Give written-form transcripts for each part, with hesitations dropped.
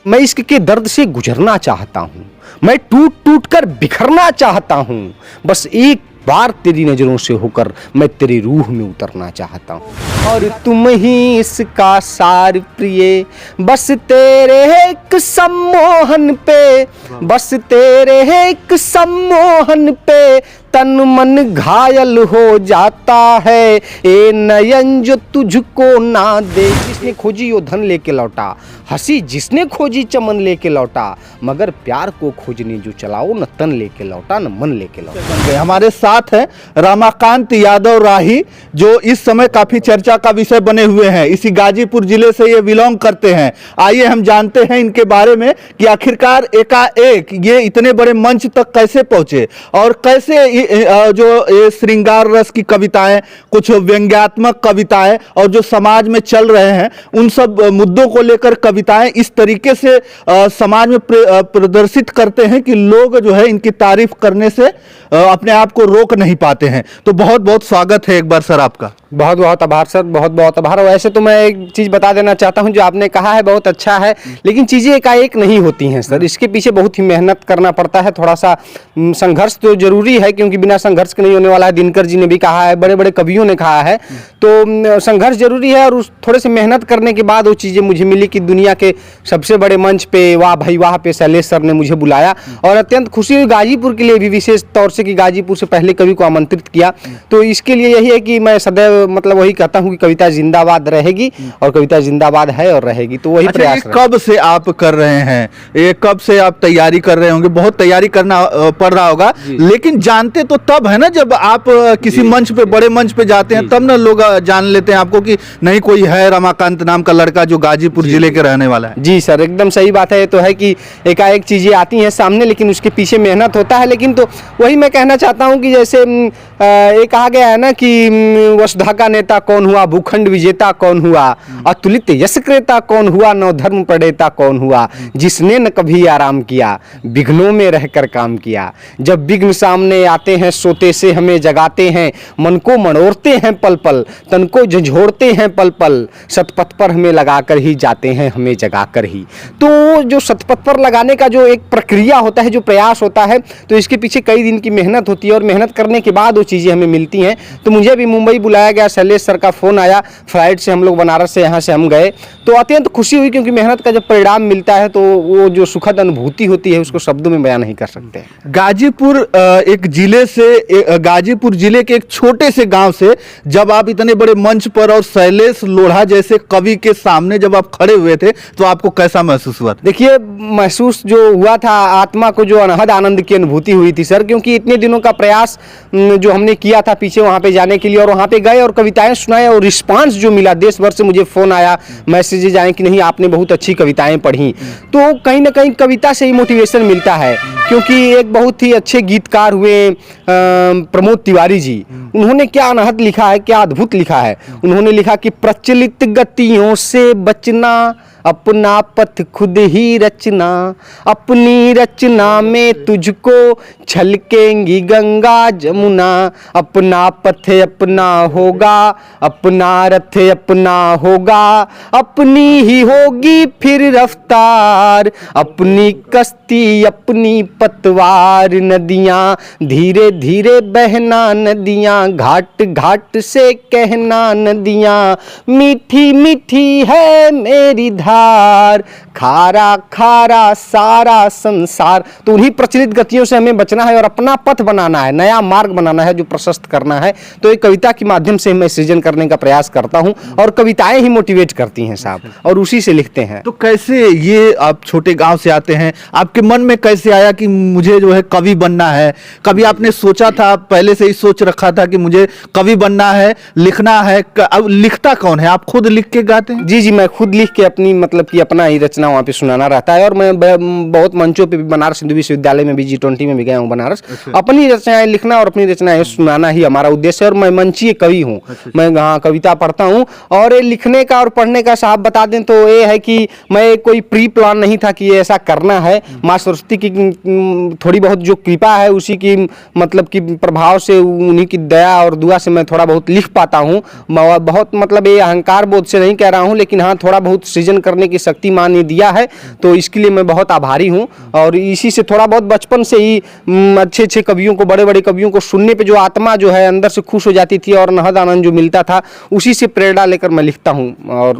मैं इश्क के दर्द से गुजरना चाहता हूँ, मैं टूट टूट कर बिखरना चाहता हूँ, बस एक बार तेरी नजरों से होकर मैं तेरी रूह में उतरना चाहता हूँ। और तुम ही इसका सार प्रिय, बस तेरे एक सम्मोहन पे, बस तेरे एक सम्मोहन पे तन मन घायल हो जाता है, ए नयन जो तुझको ना दे। जिसने खोजी वो धन लेके लौटा, हंसी जिसने खोजी चमन लेके लौटा, मगर प्यार को खोजने जो चलाओ न तन लेके लौटा न मन लेके लौटा। हमारे साथ है रमाकांत यादव राही, जो इस समय काफी चर्चा का विषय बने हुए हैं। इसी गाजीपुर जिले से ये बिलोंग करते हैं। आइए हम जानते हैं इनके बारे में कि आखिरकार एकाएक ये इतने बड़े मंच तक कैसे पहुंचे और कैसे जो ये श्रृंगार रस की कविताएं, कुछ व्यंग्यात्मक कविताएं और जो समाज में चल रहे हैं उन सब मुद्दों को लेकर कविताएं इस तरीके से समाज में प्रदर्शित करते हैं कि लोग जो है इनकी तारीफ करने से अपने आप को रोक नहीं पाते हैं। तो बहुत बहुत स्वागत है एक बार सर आपका। बहुत बहुत आभार सर, बहुत बहुत आभार। वैसे तो मैं एक चीज़ बता देना चाहता हूं, जो आपने कहा है बहुत अच्छा है, लेकिन चीज़ें एकाएक नहीं होती हैं सर। इसके पीछे बहुत ही मेहनत करना पड़ता है, थोड़ा सा संघर्ष तो जरूरी है, क्योंकि बिना संघर्ष के नहीं होने वाला है। दिनकर जी ने भी कहा है, बड़े बड़े कवियों ने कहा है, तो संघर्ष जरूरी है। और उस थोड़े से मेहनत करने के बाद वो चीज़ें मुझे मिली कि दुनिया के सबसे बड़े मंच पे, वाह भाई वाह पे शैलेश सर ने मुझे बुलाया। और अत्यंत खुशी हुई गाजीपुर के लिए भी, विशेष तौर से कि गाजीपुर से पहले कवि को आमंत्रित किया। तो इसके लिए यही है कि मैं सदैव मतलब वही कहता हूं कि कविता जिंदाबाद रहेगी, और कविता जिंदाबाद है और रहेगी। तो वही प्रयास। कब से आप कर रहे हैं ये, कब से आप तैयारी कर रहे होंगे? बहुत तैयारी करना पड़ रहा होगा, लेकिन जानते तो तब है ना जब आप किसी मंच पे, बड़े मंच पे जाते हैं, तब ना लोग जान लेते हैं आपको कि नहीं कोई है रमाकांत नाम का लड़का जो गाजीपुर जिले के रहने वाला है। जी सर, एकदम सही बात है। ये तो है कि एकाएक चीजें आती हैं सामने, लेकिन उसके पीछे मेहनत होता है। लेकिन तो वही मैं कहना चाहता हूं कि जैसे ये कहा गया है ना कि वसुधा का नेता कौन हुआ, भूखंड विजेता कौन हुआ, अतुलित यश क्रेता कौन हुआ, नवधर्म प्रणेता कौन हुआ, जिसने न कभी आराम किया, विघ्नों में रहकर काम किया। जब विघ्न सामने आते हैं, सोते से हमें जगाते हैं, मन को मड़ोड़ते हैं पल पल, तन को झंझोड़ते हैं पल पल, सतपथ पर हमें लगाकर ही जाते हैं, हमें जगाकर ही। तो जो सतपथ पर लगाने का जो एक प्रक्रिया होता है, जो प्रयास होता है, तो इसके पीछे कई दिन की मेहनत होती है, और मेहनत करने के बाद वो चीज़ें हमें मिलती हैं। तो मुझे भी मुंबई बुलाया गया, शैलेश सर का फ़ोन आया, फ्लाइट से हम लोग बनारस से यहाँ से हम गए। तो अत्यंत खुशी हुई, क्योंकि मेहनत का जब परिणाम मिलता है तो वो जो सुखद अनुभूति होती है उसको शब्दों में बयान नहीं कर सकते। गाजीपुर एक जिले से, गाजीपुर जिले के एक छोटे से गांव से जब आप इतने बड़े मंच पर और शैलेश लोढ़ा जैसे कवि के सामने जब आप खड़े हुए थे, तो आपको कैसा महसूस हुआ? देखिए, महसूस जो हुआ था, आत्मा को जो अनहद आनंद की अनुभूति हुई थी सर, क्योंकि इतने दिनों का प्रयास जो हमने किया था पीछे वहाँ पे जाने के लिए, और वहाँ पे गए और कविताएं सुनाए, और रिस्पांस जो मिला, देश भर से मुझे फ़ोन आया, मैसेजेज आए कि नहीं आपने बहुत अच्छी कविताएं पढ़ी। तो कहीं ना कहीं कविता से ही मोटिवेशन मिलता है, क्योंकि एक बहुत ही अच्छे गीतकार हुए प्रमोद तिवारी जी, उन्होंने क्या अनहद लिखा है, क्या अद्भुत लिखा है। उन्होंने लिखा कि प्रचलित गतियों से बचना, अपना पथ खुद ही रचना, अपनी रचना में तुझको छलकेंगी गंगा जमुना, अपना पथ अपना होगा, अपना रथ अपना होगा, अपनी ही होगी फिर रफ्तार, अपनी कश्ती अपनी पतवार, नदियाँ धीरे धीरे बहना नदियाँ, घाट घाट से कहना नदियाँ, मीठी मीठी है मेरी धार, खारा खारा सारा संसार। तो उन्हीं प्रचलित गतियों से हमें बचना है और अपना पथ बनाना है, नया मार्ग बनाना है जो प्रशस्त करना है। तो एक कविता के माध्यम से मैं सृजन करने का प्रयास करता हूं, और कविताएं ही मोटिवेट करती हैं साहब, और उसी से लिखते हैं। तो कैसे ये आप छोटे गांव से आते हैं, आपके मन में कैसे आया कि मुझे जो है कवि बनना है? कभी आपने सोचा था, पहले से ही सोच रखा था कि मुझे कवि बनना है, लिखना है? अब लिखता कौन है, आप खुद लिख के गाते हैं? जी जी, मैं खुद लिख के अपनी मतलब कि अपना ही रचना वहाँ पे सुनाना रहता है। और मैं बहुत मंचों पे भी, बनारस हिंदू विश्वविद्यालय में भी, G20 में भी गया हूँ बनारस। अपनी रचनाएं लिखना और अपनी रचनाएं सुनाना ही हमारा उद्देश्य है। और मैं मंचीय कवि हूँ, मैं यहाँ कविता पढ़ता हूँ। और लिखने का और पढ़ने का साहब बता दें तो ये है कि मैं कोई प्री प्लान नहीं था कि ये ऐसा करना है। माँ सरस्वती की थोड़ी बहुत जो कृपा है, उसी की मतलब कि प्रभाव से, उन्हीं की दया और दुआ से मैं थोड़ा बहुत लिख पाता हूँ। बहुत मतलब ये अहंकार बोध से नहीं कह रहा हूँ, लेकिन हाँ थोड़ा बहुत सृजन करने की शक्ति माँ ने दिया है, तो इसके लिए मैं बहुत आभारी हूँ। और इसी से थोड़ा बहुत बचपन से ही अच्छे अच्छे कवियों को, बड़े बड़े कवियों को सुनने पे जो आत्मा जो है अंदर से खुश हो जाती थी और नहद आनंद जो मिलता था, उसी से प्रेरणा लेकर मैं लिखता हूँ और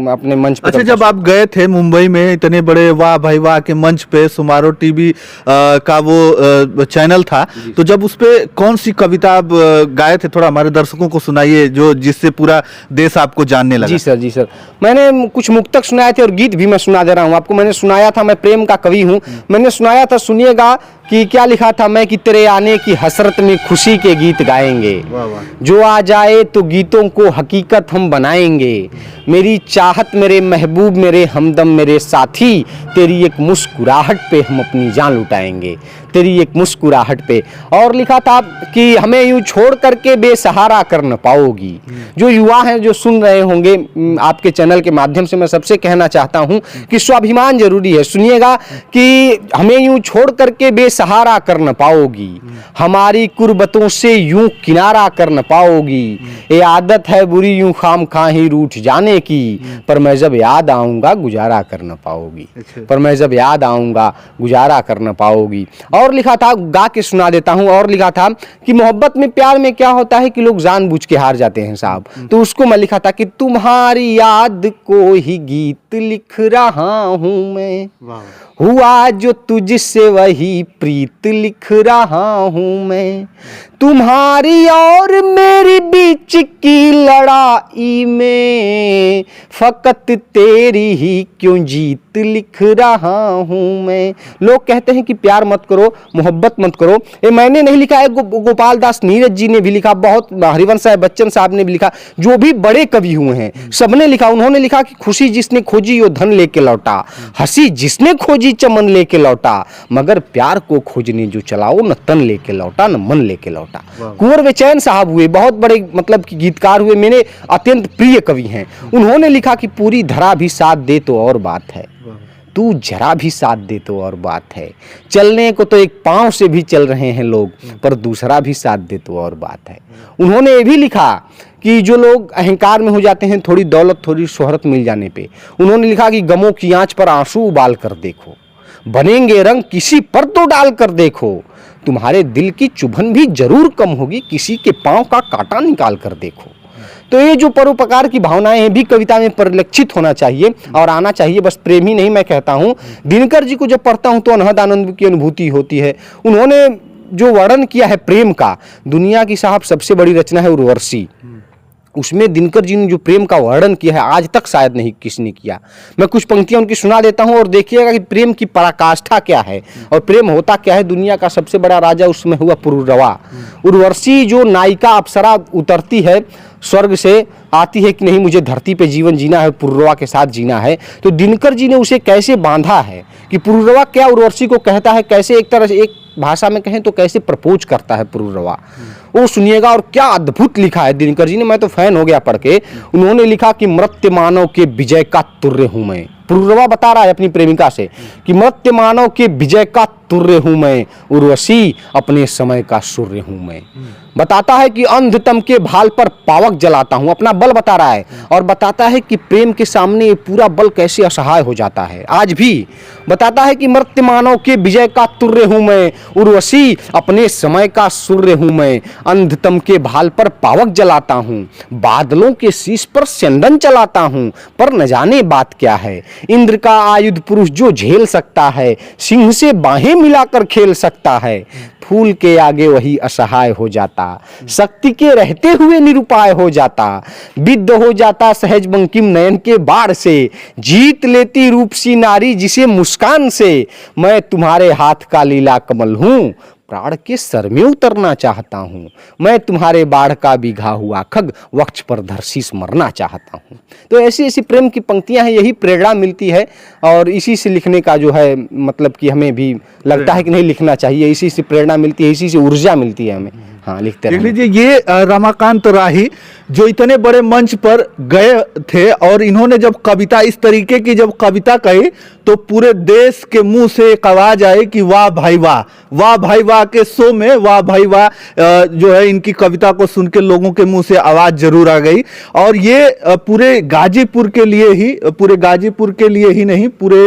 अपने मंच पर। अच्छा, जब आप गए थे मुंबई में इतने बड़े वाह भाई वाह के मंच पे, सुमारो टीवी का वो चैनल था, तो जब उस पे कौन सी कविता आप गाए थे, थोड़ा हमारे दर्शकों को सुनाइए, जो जिससे पूरा देश आपको जानने लगा। जी सर, मैंने कुछ मुक्तक सुनाए थे और गीत भी मैं सुना दे रहा हूँ आपको। मैंने सुनाया था, मैं प्रेम का कवि हूँ, मैंने सुनाया था, सुनिएगा कि क्या लिखा था मैं, कि तेरे आने की हसरत में खुशी के गीत गाएंगे, जो आ जाए तो गीतों को हकीकत हम बनाएंगे, मेरी चाहत मेरे महबूब मेरे हमदम मेरे साथी, तेरी एक मुस्कुराहट पे हम अपनी जान लुटाएंगे, तेरी एक मुस्कुराहट पे। और लिखा था कि हमें यूं छोड़ करके बेसहारा कर न पाओगी। जो युवा हैं जो सुन रहे होंगे आपके चैनल के माध्यम से, मैं सबसे कहना चाहता हूं कि स्वाभिमान जरूरी है। सुनिएगा कि हमें यूं छोड़ करके बेसहारा कर न पाओगी, हमारी कुर्बतों से यूं किनारा कर न पाओगी, ये आदत है बुरी यूं खामखा ही रूठ जाने की, पर मैं जब याद आऊंगा गुजारा कर न पाओगी, पर मैं जब याद आऊंगा गुजारा कर न पाओगी। और लिखा था, गा के सुना देता हूं, और लिखा था कि मोहब्बत में प्यार में क्या होता है कि लोग जानबूझ के हार जाते हैं साहब, तो उसको मैं लिखा था कि तुम्हारी याद को ही गीत लिख रहा हूं मैं, हुआ जो तुझसे वही प्रीत लिख रहा हूं मैं, तुम्हारी और मेरी बीच की लड़ाई में फकत तेरी ही क्यों जीत लिख रहा हूं मैं। लोग कहते हैं कि प्यार मत करो, मोहब्बत मत करो, ये मैंने नहीं लिखा है, गोपाल दास नीरज जी ने भी लिखा, बहुत हरिवंश साहब बच्चन साहब ने भी लिखा, जो भी बड़े कवि हुए हैं सबने लिखा। उन्होंने लिखा कि खुशी जिसने खोजी वो धन लेके लौटा, हंसी जिसने खोजी चमन लेके लौटा, मगर प्यार को खोजने जो चलाओ न तन लेके लौटा न मन लेके लौटा। कुंवर बेचैन साहब हुए, बहुत बड़े मतलब कि गीतकार हुए, मेरे अत्यंत प्रिय कवि हैं। उन्होंने लिखा कि पूरी धरा भी साथ दे तो और बात है, तू जरा भी साथ दे तो और बात है, चलने को तो एक पांव से भी चल रहे हैं लोग, पर दूसरा भी साथ दे तो और बात है। उन्होंने ये भी लिखा कि जो लोग अहंकार में हो जाते हैं थोड़ी दौलत थोड़ी शोहरत मिल जाने पे, उन्होंने लिखा कि गमों की आंच पर आंसू उबाल कर देखो, बनेंगे रंग किसी पर तो डाल कर देखो, तुम्हारे दिल की चुभन भी जरूर कम होगी, किसी के पांव का कांटा निकाल कर देखो। तो ये जो परोपकार की भावनाएं हैं भी कविता में परिलक्षित होना चाहिए और आना चाहिए। बस प्रेम ही नहीं, मैं कहता हूँ दिनकर जी को जब पढ़ता हूँ तो अनहद आनंद की अनुभूति होती है। उन्होंने जो वर्णन किया है प्रेम का, दुनिया की साहब सबसे बड़ी रचना है उर्वशी, उसमें दिनकर जी ने जो प्रेम का वर्णन किया है आज तक शायद नहीं किसी ने किया। मैं कुछ पंक्तियां उनकी सुना देता हूं और देखिएगा कि प्रेम की पराकाष्ठा क्या है और प्रेम होता क्या है। दुनिया का सबसे बड़ा राजा उसमें हुआ पुरुरवा। उर्वशी जो नायिका अप्सरा उतरती है स्वर्ग से, आती है कि नहीं मुझे धरती पे जीवन जीना है, पुरुरवा के साथ जीना है, तो दिनकर जी ने उसे कैसे बांधा है कि पुरुरवा क्या उर्वशी को कहता है, कैसे एक तरह से एक भाषा में कहें तो कैसे प्रपोज करता है पुरुरवा, वो सुनिएगा। और क्या अद्भुत लिखा है दिनकर जी ने, मैं तो फैन हो गया पढ़ के। उन्होंने लिखा कि मृत्य मानव के विजय का तुर्य हूं मैं। पुरुरवा बता रहा है अपनी प्रेमिका से कि मृत्य मानव के विजय का तुर्य हूं मैं, उर्वशी अपने समय का सूर्य हूं मैं। बताता है कि अंधतम के भाल पर पावक जलाता हूं, अपना बल बता रहा है और बताता है कि प्रेम के सामने ये पूरा बल कैसे असहाय हो जाता है। आज भी बताता है कि मृत्य मानव के विजय का तुर्य हूं मैं, उर्वशी अपने समय का सूर्य हूं मैं। अंधतम के भाल पर पावक जलाता हूं, बादलों के शीश पर चंदन चलाता हूं, पर न जाने बात क्या है। इंद्र का आयुध पुरुष जो झेल सकता है, सिंह से बाहें मिलाकर खेल सकता है। फूल के आगे वही असहाय हो जाता, शक्ति के रहते हुए निरुपाय हो जाता। विद्ध हो जाता सहज बंकिम नयन के बाढ़ से, जीत लेती रूपसी नारी जिसे मुस्कान से। मैं तुम्हारे हाथ का लीला कमल हूं, प्राण के सर में उतरना चाहता हूं। मैं तुम्हारे बाढ़ का बिघा हुआ खग, वक्ष पर धरशीस मरना चाहता हूं। तो ऐसी ऐसी प्रेम की पंक्तियां हैं, यही प्रेरणा मिलती है और इसी से लिखने का जो है मतलब कि हमें भी लगता है कि नहीं लिखना चाहिए, इसी से प्रेरणा मिलती है, इसी से ऊर्जा मिलती है हमें। हाँ, लिखते देख लीजिए, ये रमाकांत राही जो इतने बड़े मंच पर गए थे और इन्होंने जब कविता इस तरीके की जब कविता कही तो पूरे देश के मुंह से एक आवाज आई कि वाह भाई वाह, वाह भाई वाह के शो में वाह भाई वाह जो है इनकी कविता को सुन के लोगों के मुंह से आवाज जरूर आ गई। और ये पूरे गाजीपुर के लिए ही नहीं, पूरे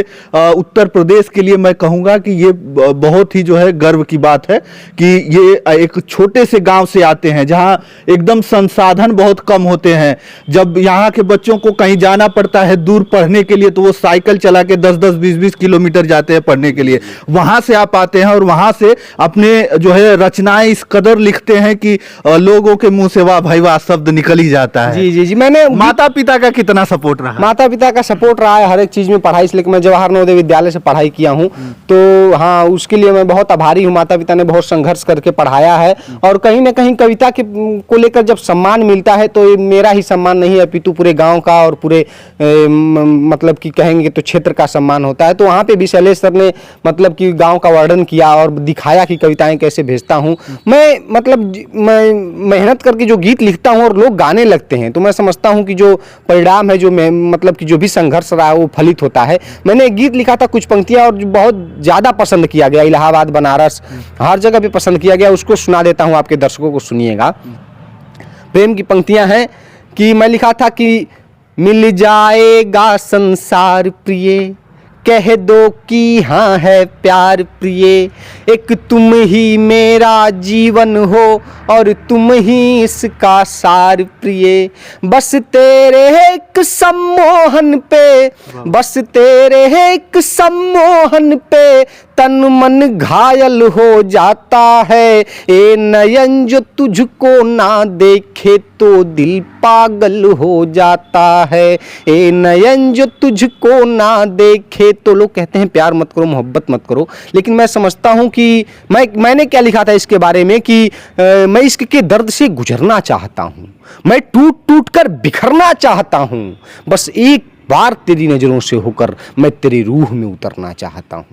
उत्तर प्रदेश के लिए मैं कहूंगा कि ये बहुत ही जो है गर्व की बात है कि ये एक छोटे से गांव से आते हैं जहां एकदम संसाधन बहुत कम होते हैं। जब यहाँ के बच्चों को कहीं जाना पड़ता है दूर पढ़ने के लिए तो वो साइकिल चला के 10-10, 20-20 किलोमीटर जाते हैं पढ़ने के लिए। वहां से आप आते हैं और वहां से अपने जो है रचनाएं इस कदर लिखते हैं कि लोगों के मुंह से वाह भाई वाह शब्द निकल ही जाता है। जी जी जी। मैंने माता पिता का कितना सपोर्ट रहा? माता पिता का सपोर्ट रहा है हर एक चीज में, पढ़ाई इसलिए कि मैं जवाहर नवोदय विद्यालय से पढ़ाई किया हूँ, तो हाँ उसके लिए मैं बहुत आभारी हूँ। माता पिता ने बहुत संघर्ष करके पढ़ाया है और कहीं ना कहीं कविता के को लेकर जब सम्मान मिलता है तो ये मेरा ही सम्मान नहीं है अपितु पूरे गांव का और पूरे मतलब कि कहेंगे तो क्षेत्र का सम्मान होता है। तो वहाँ पे भी शैलेश सर ने मतलब कि गांव का वर्णन किया और दिखाया कि कविताएं कैसे भेजता हूँ मैं। मतलब मैं मेहनत करके जो गीत लिखता हूँ और लोग गाने लगते हैं तो मैं समझता हूँ कि जो परिणाम है, जो मतलब कि जो भी संघर्ष रहा है वो फलित होता है। मैंने एक गीत लिखा था कुछ पंक्तियाँ और जो बहुत ज़्यादा पसंद किया गया, इलाहाबाद बनारस हर जगह पे पसंद किया गया, उसको सुना देता हूँ आपके दर्शकों को, सुनिएगा। प्रेम की पंक्तियाँ हैं कि मैं लिखा था कि मिल जाएगा संसार प्रिय, कह दो कि हाँ है प्यार प्रिय, एक तुम ही मेरा जीवन हो और तुम ही इसका सार प्रिय, बस तेरे एक सम्मोहन पे, बस तेरे एक सम्मोहन पे तन मन घायल हो जाता है, ए नयन जो तुझको ना देखे तो दिल पागल हो जाता है, ए नयन जो तुझको ना देखे। तो लोग कहते हैं प्यार मत करो, मोहब्बत मत करो, लेकिन मैं समझता हूं कि मैंने क्या लिखा था इसके बारे में कि मैं इश्क के दर्द से गुजरना चाहता हूं, मैं टूट टूट कर बिखरना चाहता हूं, बस एक बार तेरी नजरों से होकर मैं तेरी रूह में उतरना चाहता हूं।